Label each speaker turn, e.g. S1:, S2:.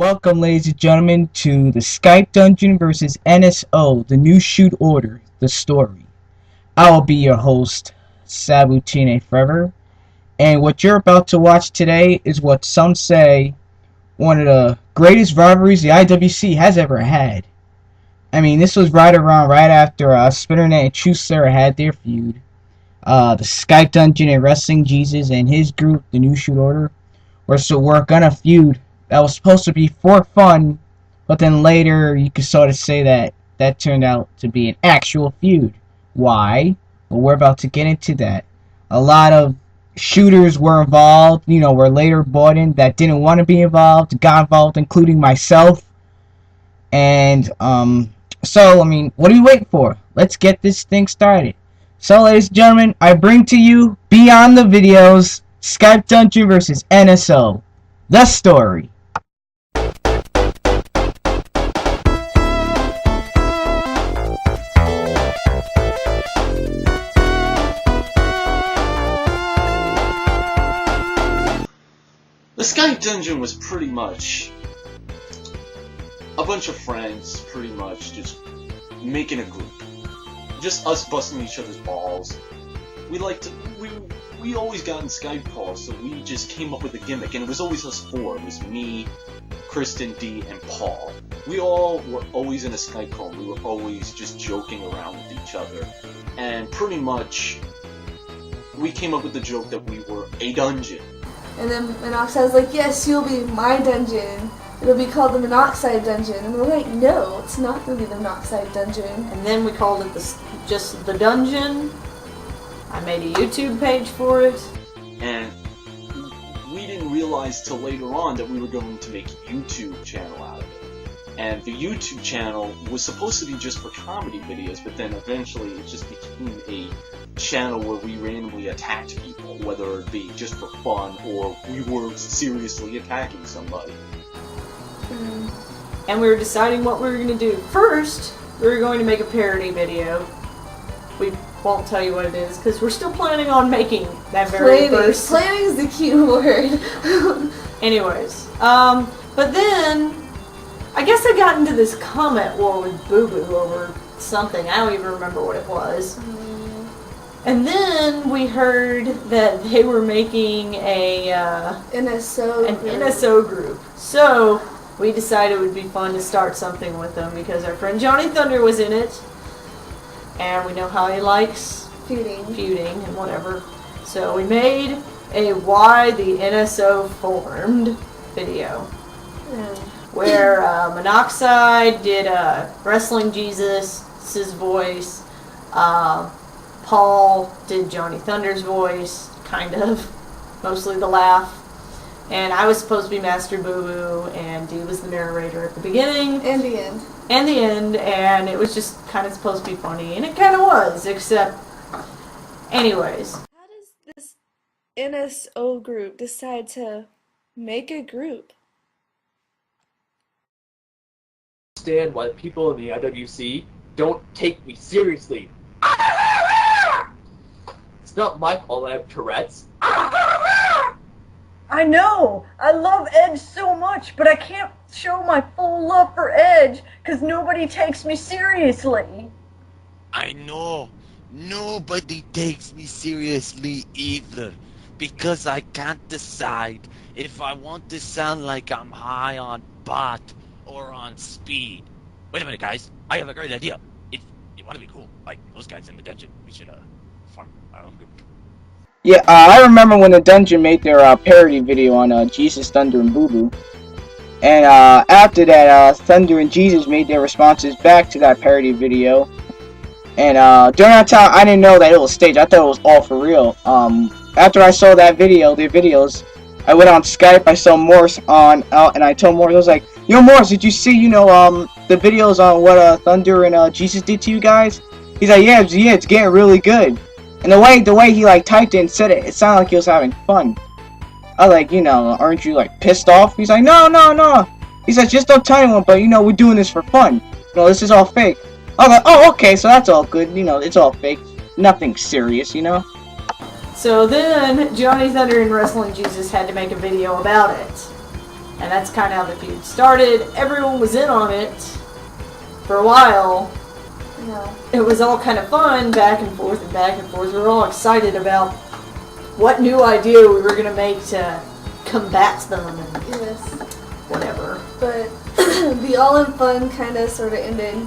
S1: Welcome, ladies and gentlemen, to the TheSkypeDungeon versus NSO, the NewShootOrder, the story. I will be your host, Sabutine Forever, and what you're about to watch today is what some say one of the greatest rivalries the IWC has ever had. I mean, this was right after Spinnernet and Truthsayer had their feud. The TheSkypeDungeon and Wrestling Jesus and his group, the NewShootOrder, were gonna feud. That was supposed to be for fun, but then later you could sort of say that turned out to be an actual feud. Why? Well, we're about to get into that. A lot of shooters were involved, were later brought in that didn't want to be involved, got involved, including myself. And, so, I mean, what are you waiting for? Let's get this thing started. So, ladies and gentlemen, I bring to you, beyond the videos, TheSkypeDungeon versus NSO. The story.
S2: TheSkypeDungeon was pretty much a bunch of friends, pretty much just making a group. Just us busting each other's balls. We always got in Skype calls, so we just came up with a gimmick, and it was always us four. It was me, Kristen, D, and Paul. We all were always in a Skype call. We were always just joking around with each other. And pretty much, we came up with the joke that we were a dungeon.
S3: And then Monoxide's like, yes, you'll be my dungeon. It'll be called the Monoxide Dungeon. And we're like, no, it's not going to be the Monoxide Dungeon.
S4: And then we called it just the Dungeon. I made a YouTube page for it.
S2: And we didn't realize till later on that we were going to make a YouTube channel out of it. And the YouTube channel was supposed to be just for comedy videos, but then eventually it just became a channel where we randomly attacked people, whether it be just for fun or we were seriously attacking somebody.
S4: And we were deciding what we were going to do. First, we were going to make a parody video. We won't tell you what it is because we're still planning on making that very first.
S3: Planning is the key word.
S4: Anyways, but then I guess I got into this comment war with Boo Boo over something. I don't even remember what it was. And then we heard that they were making a NSO group. So we decided it would be fun to start something with them because our friend Johnny Thunder was in it, and we know how he likes feuding and whatever. So we made a Why the NSO Formed video where Monoxide did Wrestling Jesus' voice. Paul did Johnny Thunder's voice, kind of, mostly the laugh. And I was supposed to be Master Boo Boo, and Dee was the narrator at the beginning.
S3: And the end.
S4: And the end, and it was just kind of supposed to be funny, and it kind of was, except, anyways.
S3: How does this NSO group decide to make a group?
S5: Understand why the people in the IWC don't take me seriously. It's not my fault I have Tourette's.
S6: I know! I love Edge so much, but I can't show my full love for Edge because nobody takes me seriously.
S7: I know. Nobody takes me seriously either. Because I can't decide if I want to sound like I'm high on pot or on speed. Wait a minute, guys. I have a great idea. If you want to be cool, like those guys in the dungeon, we should farm our own group.
S1: Yeah, I remember when the Dungeon made their parody video on Jesus, Thunder, and Boo Boo. And after that, Thunder and Jesus made their responses back to that parody video. And during that time, I didn't know that it was staged. I thought it was all for real. After I saw that video, their videos, I went on Skype. I saw Morris and I told Morris, I was like, "Yo, Morris, did you see, the videos on what Thunder and Jesus did to you guys?" He's like, "Yeah, it's getting really good." And the way he typed it and said it, it sounded like he was having fun. I was like, aren't you pissed off? He's like, no. He said, just don't tell anyone, but we're doing this for fun. This is all fake. I was like, oh, okay, so that's all good. It's all fake. Nothing serious,
S4: So then Johnny Thunder and Wrestling Jesus had to make a video about it. And that's kind of how the feud started. Everyone was in on it for a while.
S3: Yeah.
S4: It was all kind of fun, back and forth and back and forth. We were all excited about what new idea we were going to make to combat them and
S3: Yes.
S4: whatever.
S3: But the all in fun kind of sort of ended